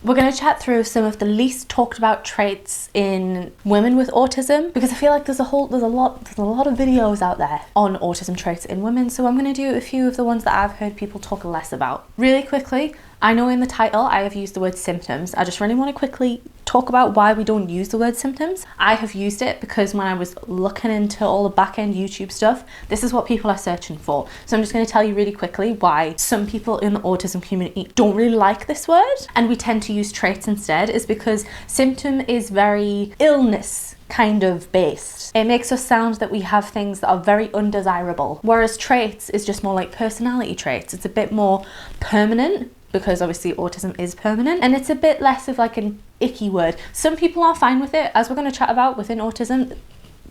We're going to chat through some of the least talked about traits in women with autism, because I feel like there's a lot of videos out there on autism traits in women, so I'm going to do a few of the ones that I've heard people talk less about. Really quickly, I know in the title I have used the word symptoms. I just really want to quickly talk about why we don't use the word symptoms. I have used it because when I was looking into all the back-end YouTube stuff, this is what people are searching for. So I'm just going to tell you really quickly why some people in the autism community don't really like this word and we tend to use traits instead, is because symptom is very illness kind of based. It makes us sound that we have things that are very undesirable, whereas traits is just more like personality traits. It's a bit more permanent, because obviously autism is permanent, and it's a bit less of like an icky word. Some people are fine with it, as we're going to chat about within autism.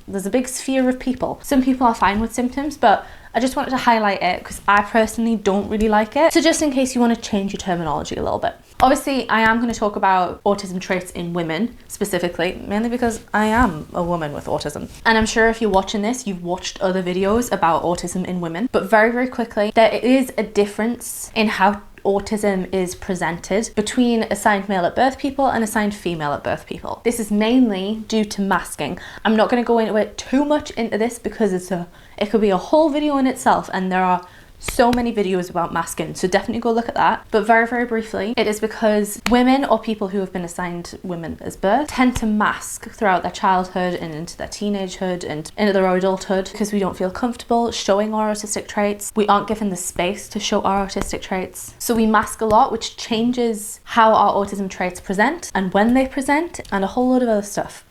There's a big sphere of people. Some people are fine with symptoms, but I just wanted to highlight it because I personally don't really like it. So just in case you want to change your terminology a little bit. Obviously, I am going to talk about autism traits in women specifically, mainly because I am a woman with autism. And I'm sure if you're watching this, you've watched other videos about autism in women. But very, very quickly, there is a difference in how autism is presented between assigned male at birth people and assigned female at birth people. This is mainly due to masking. I'm not going to go into it too much into this because it could be a whole video in itself, and there are so many videos about masking, so definitely go look at that. But very, very briefly, it is because women or people who have been assigned women as birth tend to mask throughout their childhood and into their teenagehood and into their adulthood because we don't feel comfortable showing our autistic traits. We aren't given the space to show our autistic traits. So we mask a lot, which changes how our autism traits present and when they present and a whole lot of other stuff.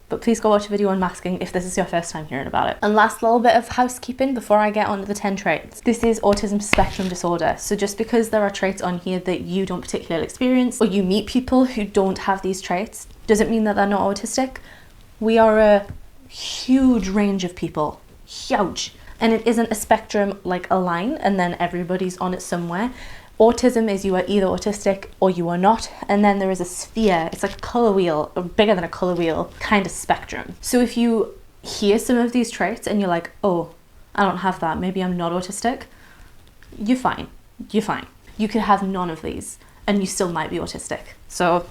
But please go watch a video on masking if this is your first time hearing about it. And last little bit of housekeeping before I get on to the 10 traits. This is autism spectrum disorder. So just because there are traits on here that you don't particularly experience, or you meet people who don't have these traits, doesn't mean that they're not autistic. We are a huge range of people, huge. And it isn't a spectrum like a line and then everybody's on it somewhere. Autism is you are either autistic or you are not, and then there is a sphere. It's like a colour wheel, or bigger than a colour wheel kind of spectrum. So if you hear some of these traits and you're like, oh, I don't have that, maybe I'm not autistic, you're fine. You're fine. You could have none of these and you still might be autistic. So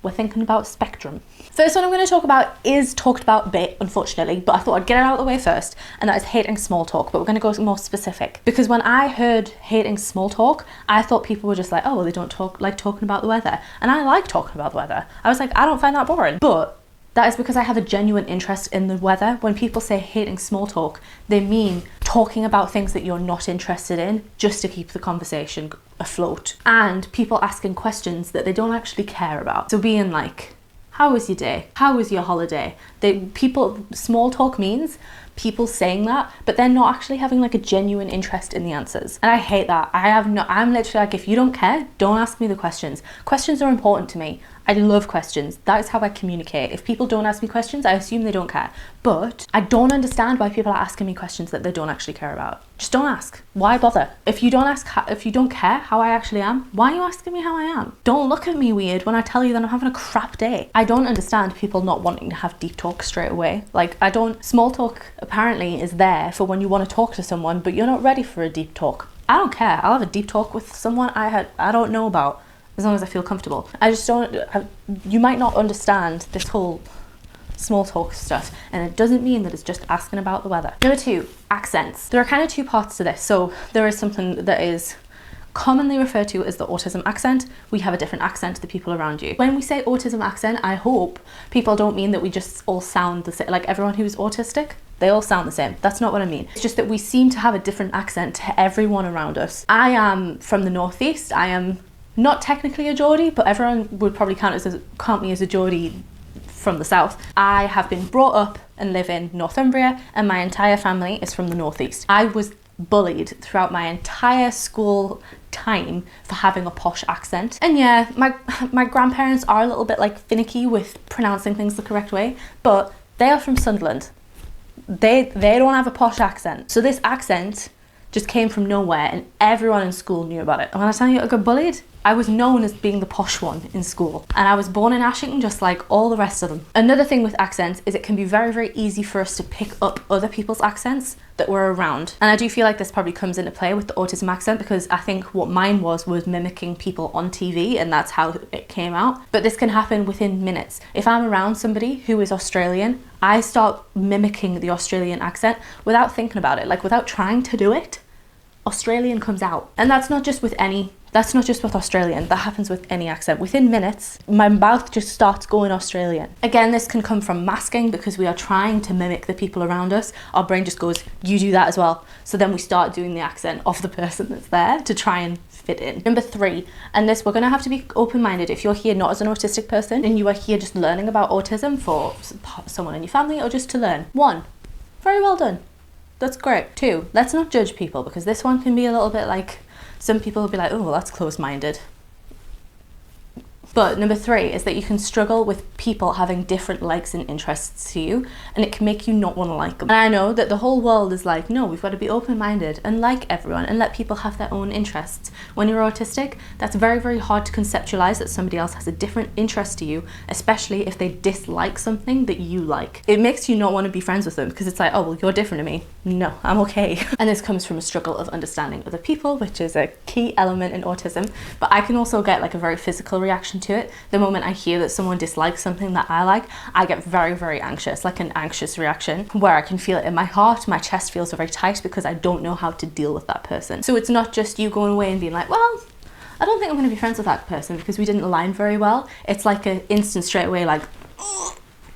we're thinking about spectrum. First one I'm going to talk about is talked about a bit, unfortunately, but I thought I'd get it out of the way first, and that is hating small talk. But we're going to go more specific, because when I heard hating small talk, I thought people were just like, oh, well, they don't like talking about the weather. And I like talking about the weather. I was like, I don't find that boring. But that is because I have a genuine interest in the weather. When people say hating small talk, they mean talking about things that you're not interested in just to keep the conversation afloat. And people asking questions that they don't actually care about. So being like, how was your day? How was your holiday? Small talk means people saying that, but they're not actually having like a genuine interest in the answers. And I hate that. I'm literally like, if you don't care, don't ask me the questions. Questions are important to me. I love questions. That is how I communicate. If people don't ask me questions, I assume they don't care. But I don't understand why people are asking me questions that they don't actually care about. Just don't ask. Why bother? If you don't care how I actually am, why are you asking me how I am? Don't look at me weird when I tell you that I'm having a crap day. I don't understand people not wanting to have deep talk straight away. Like, small talk apparently is there for when you want to talk to someone, but you're not ready for a deep talk. I don't care. I'll have a deep talk with someone I don't know about, as long as I feel comfortable. You might not understand this whole small talk stuff, and it doesn't mean that it's just asking about the weather. Number 2, accents. There are kind of 2 parts to this. So there is something that is commonly referred to as the autism accent. We have a different accent to the people around you. When we say autism accent, I hope people don't mean that we just all sound the same, like everyone who's autistic, they all sound the same. That's not what I mean. It's just that we seem to have a different accent to everyone around us. I am from the Northeast. I am not technically a Geordie, but everyone would probably count me as a Geordie from the South. I have been brought up and live in Northumbria, and my entire family is from the Northeast. I was bullied throughout my entire school time for having a posh accent. And yeah, my grandparents are a little bit like finicky with pronouncing things the correct way, but they are from Sunderland. They don't have a posh accent. So this accent just came from nowhere and everyone in school knew about it. And when I tell you I got bullied, I was known as being the posh one in school, and I was born in Ashington just like all the rest of them. Another thing with accents is it can be very, very easy for us to pick up other people's accents that we're around. And I do feel like this probably comes into play with the autism accent, because I think what mine was mimicking people on TV, and that's how it came out. But this can happen within minutes. If I'm around somebody who is Australian, I start mimicking the Australian accent without thinking about it, like without trying to do it. Australian comes out. And that's not just with Australian, that happens with any accent. Within minutes, my mouth just starts going Australian. Again, this can come from masking, because we are trying to mimic the people around us. Our brain just goes, you do that as well. So then we start doing the accent of the person that's there to try and fit in. Number 3, and this, we're gonna have to be open-minded. If you're here not as an autistic person and you are here just learning about autism for someone in your family or just to learn. 1, very well done. That's great. 2, let's not judge people, because this one can be a little bit like, some people will be like, oh, well, that's closed-minded. But number 3 is that you can struggle with people having different likes and interests to you, and it can make you not want to like them. And I know that the whole world is like, no, we've got to be open-minded and like everyone and let people have their own interests. When you're autistic, that's very, very hard to conceptualize that somebody else has a different interest to you, especially if they dislike something that you like. It makes you not want to be friends with them, because it's like, oh, well, you're different to me. No, I'm okay. And this comes from a struggle of understanding other people, which is a key element in autism. But I can also get like a very physical reaction to it. The moment I hear that someone dislikes something that I like, I get very, very anxious, like an anxious reaction, where I can feel it in my heart. My chest feels very tight because I don't know how to deal with that person. So it's not just you going away and being like, well, I don't think I'm going to be friends with that person because we didn't align very well. It's like an instant straight away, like,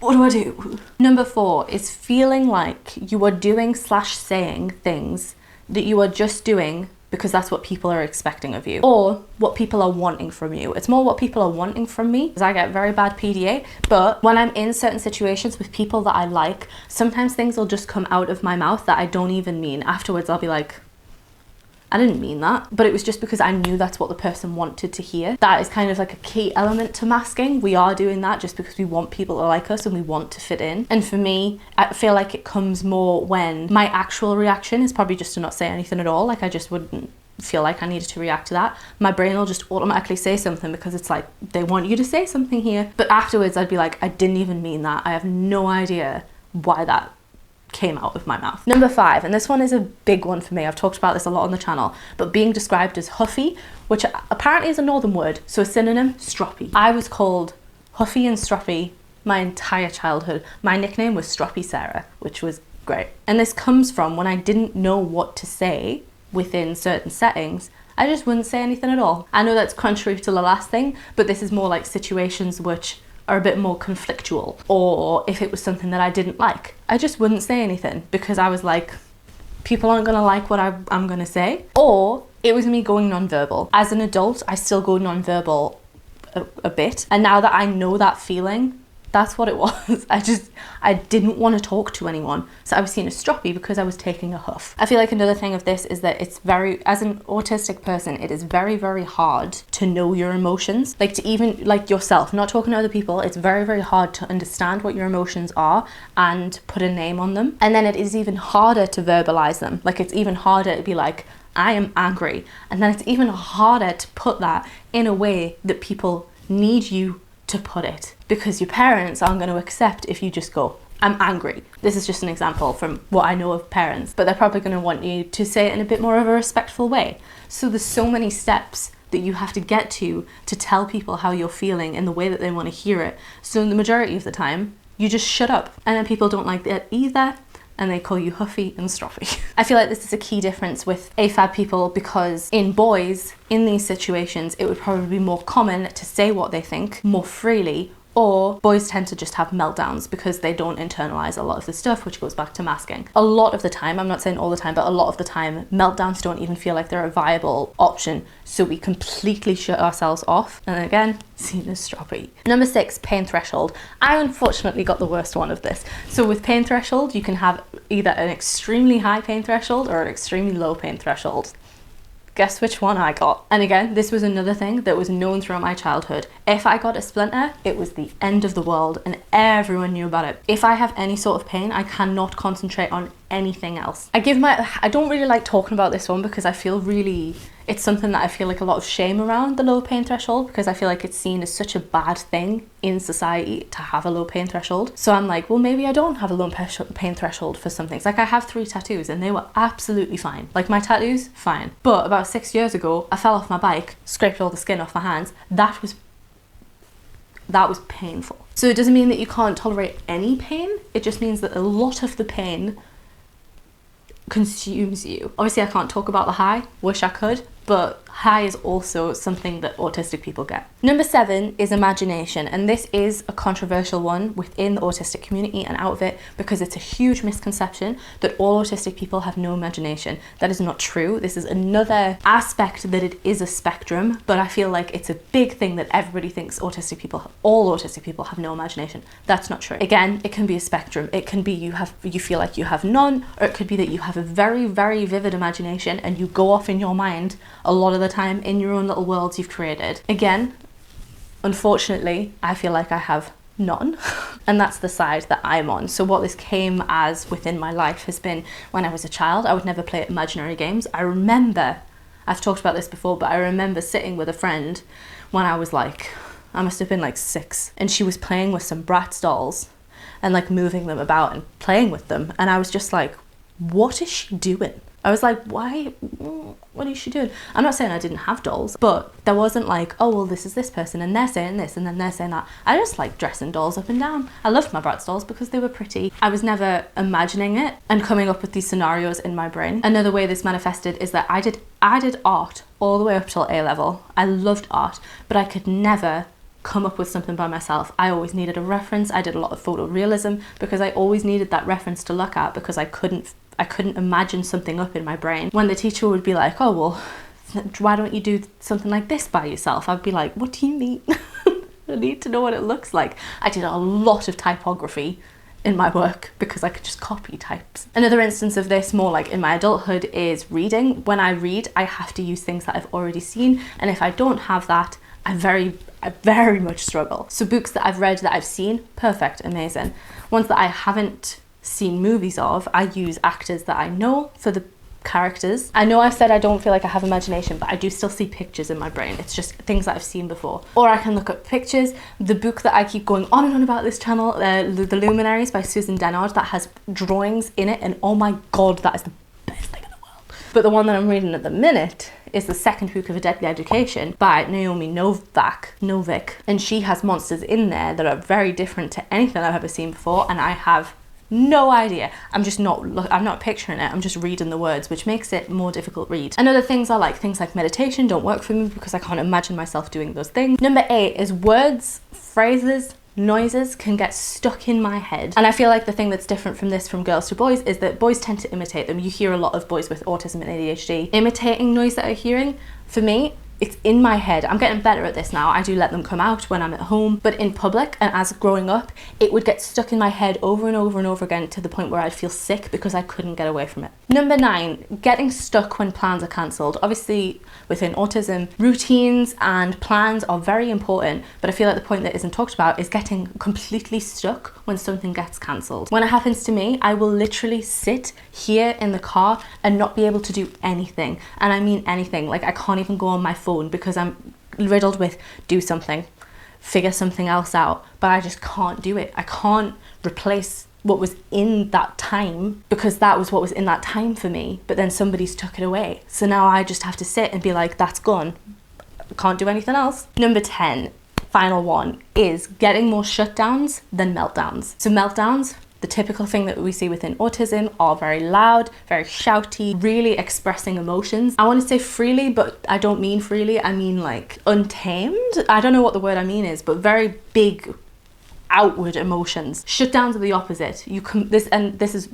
what do I do? Number 4 is feeling like you are doing / saying things that you are just doing because that's what people are expecting of you, or what people are wanting from you. It's more what people are wanting from me, because I get very bad PDA. But when I'm in certain situations with people that I like, sometimes things will just come out of my mouth that I don't even mean. Afterwards, I'll be like, I didn't mean that, but it was just because I knew that's what the person wanted to hear. That is kind of like a key element to masking. We are doing that just because we want people to like us and we want to fit in. And for me, I feel like it comes more when my actual reaction is probably just to not say anything at all. Like, I just wouldn't feel like I needed to react to that. My brain will just automatically say something because it's like, they want you to say something here. But afterwards, I'd be like, I didn't even mean that. I have no idea why that came out of my mouth. Number 5, and this one is a big one for me. I've talked about this a lot on the channel, but being described as huffy, which apparently is a northern word, so a synonym, stroppy. I was called huffy and stroppy my entire childhood. My nickname was Stroppy Sarah, which was great. And this comes from when I didn't know what to say within certain settings, I just wouldn't say anything at all. I know that's contrary to the last thing, but this is more like situations which are a bit more conflictual, or if it was something that I didn't like, I just wouldn't say anything because I was like, people aren't gonna like what I'm gonna say. Or it was me going nonverbal. As an adult, I still go nonverbal a bit, and now that I know that feeling, that's what it was. I didn't want to talk to anyone. So I was seen as stroppy because I was taking a huff. I feel like another thing of this is that it's as an autistic person, it is very, very hard to know your emotions. Like, to even, like yourself, not talking to other people, it's very, very hard to understand what your emotions are and put a name on them. And then it is even harder to verbalize them. Like, it's even harder to be like, I am angry. And then it's even harder to put that in a way that people need you to put it, because your parents aren't going to accept if you just go, I'm angry. This is just an example from what I know of parents, but they're probably going to want you to say it in a bit more of a respectful way. So there's so many steps that you have to get to tell people how you're feeling in the way that they want to hear it. So the majority of the time, you just shut up, and then people don't like that either, and they call you huffy and stroppy. I feel like this is a key difference with AFAB people, because in boys, in these situations, it would probably be more common to say what they think more freely, or boys tend to just have meltdowns because they don't internalize a lot of the stuff, which goes back to masking. A lot of the time, I'm not saying all the time, but a lot of the time, meltdowns don't even feel like they're a viable option, so we completely shut ourselves off, and again, seen as stroppy. Number 6, pain threshold. I unfortunately got the worst one of this. So with pain threshold, you can have either an extremely high pain threshold or an extremely low pain threshold. Guess which one I got? And again, this was another thing that was known throughout my childhood. If I got a splinter, it was the end of the world and everyone knew about it. If I have any sort of pain, I cannot concentrate on anything else. I don't really like talking about this one because I feel really It's something that I feel like a lot of shame around, the low pain threshold, because I feel like it's seen as such a bad thing in society to have a low pain threshold. So I'm like, well, maybe I don't have a low pain threshold for some things. Like I have 3 tattoos and they were absolutely fine. Like my tattoos, fine. But about 6 years ago, I fell off my bike, scraped all the skin off my hands. That was painful. So it doesn't mean that you can't tolerate any pain. It just means that a lot of the pain consumes you. Obviously I can't talk about the high, wish I could, but high is also something that autistic people get. Number 7 is imagination, and this is a controversial one within the autistic community and out of it, because it's a huge misconception that all autistic people have no imagination. That is not true. This is another aspect that it is a spectrum, but I feel like it's a big thing that everybody thinks all autistic people have no imagination. That's not true. Again, it can be a spectrum. It can be you feel like you have none, or it could be that you have a very, very vivid imagination and you go off in your mind a lot of the time in your own little worlds you've created. Again, unfortunately, I feel like I have none, and that's the side that I'm on. So what this came as within my life has been, when I was a child, I would never play imaginary games. I remember, I've talked about this before, but I remember sitting with a friend when I was like, I must have been like 6, and she was playing with some Bratz dolls and like moving them about and playing with them, and I was just like, what is she doing? I was like, why? What is she doing? I'm not saying I didn't have dolls, but there wasn't like, oh, well, this is this person and they're saying this and then they're saying that. I just like dressing dolls up and down. I loved my Bratz dolls because they were pretty. I was never imagining it and coming up with these scenarios in my brain. Another way this manifested is that I did art all the way up till A level. I loved art, but I could never come up with something by myself. I always needed a reference. I did a lot of photorealism because I always needed that reference to look at, because I couldn't imagine something up in my brain. When the teacher would be like, oh, well, why don't you do something like this by yourself? I'd be like, what do you mean? I need to know what it looks like. I did a lot of typography in my work because I could just copy types. Another instance of this, more like in my adulthood, is reading. When I read, I have to use things that I've already seen, and if I don't have that, I very much struggle. So books that I've read that I've seen, perfect, amazing. Ones that I haven't seen movies of, I use actors that I know for the characters. I know I've said I don't feel like I have imagination, but I do still see pictures in my brain. It's just things that I've seen before. Or I can look up pictures. The book that I keep going on and on about this channel, The Luminaries by Susan Dennard, that has drawings in it, and oh my god, that is the best thing in the world. But the one that I'm reading at the minute is The Second Book of a Deadly Education by Naomi Novik, and she has monsters in there that are very different to anything I've ever seen before, and I have no idea. I'm not picturing it, I'm just reading the words, which makes it more difficult read. And other things are like things like meditation don't work for me because I can't imagine myself doing those things. Number 8 is words, phrases, noises can get stuck in my head. And I feel like the thing that's different from this from girls to boys is that boys tend to imitate them. You hear a lot of boys with autism and ADHD imitating noise that they're hearing. For me, it's in my head. I'm getting better at this now. I do let them come out when I'm at home, but in public and as growing up, it would get stuck in my head over and over and over again to the point where I'd feel sick because I couldn't get away from it. Number 9, getting stuck when plans are cancelled. Obviously, within autism, routines and plans are very important, but I feel like the point that isn't talked about is getting completely stuck when something gets cancelled. When it happens to me, I will literally sit here in the car and not be able to do anything. And I mean anything. Like I can't even go on my phone because I'm riddled with do something, figure something else out, but I just can't do it. I can't replace what was in that time because that was what was in that time for me, but then somebody's took it away. So now I just have to sit and be like, that's gone. I can't do anything else. Number 10, final one, is getting more shutdowns than meltdowns. So meltdowns, the typical thing that we see within autism, are very loud, very shouty, really expressing emotions. I want to say freely, but I don't mean freely. I mean like untamed. I don't know what the word I mean is, but very big outward emotions. Shutdowns are the opposite. This is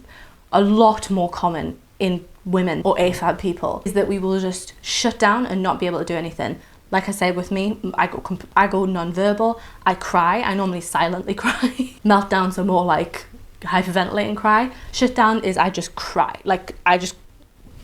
a lot more common in women or AFAB people, is that we will just shut down and not be able to do anything. Like I said, with me, I go non-verbal. I cry. I normally silently cry. Meltdowns are more like hyperventilate and cry. Shutdown is I just cry. Like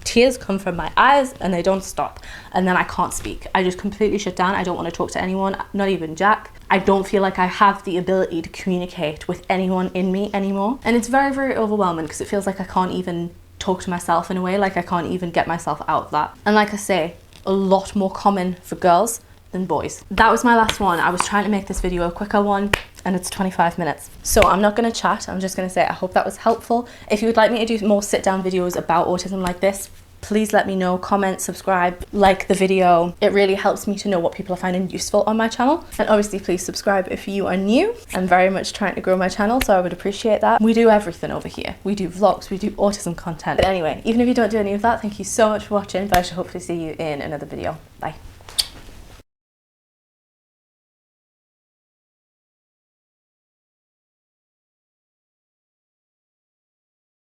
tears come from my eyes and they don't stop, and then I can't speak. I just completely shut down. I don't want to talk to anyone, not even Jack. I don't feel like I have the ability to communicate with anyone in me anymore, and it's very, very overwhelming because it feels like I can't even talk to myself in a way, like I can't even get myself out of that. And like I say, a lot more common for girls than boys. That was my last one. I was trying to make this video a quicker one and it's 25 minutes. So I'm not going to chat. I'm just going to say I hope that was helpful. If you would like me to do more sit down videos about autism like this, please let me know, comment, subscribe, like the video. It really helps me to know what people are finding useful on my channel. And obviously please subscribe if you are new. I'm very much trying to grow my channel, so I would appreciate that. We do everything over here. We do vlogs, we do autism content. But anyway, even if you don't do any of that, thank you so much for watching, but I shall hopefully see you in another video. Bye.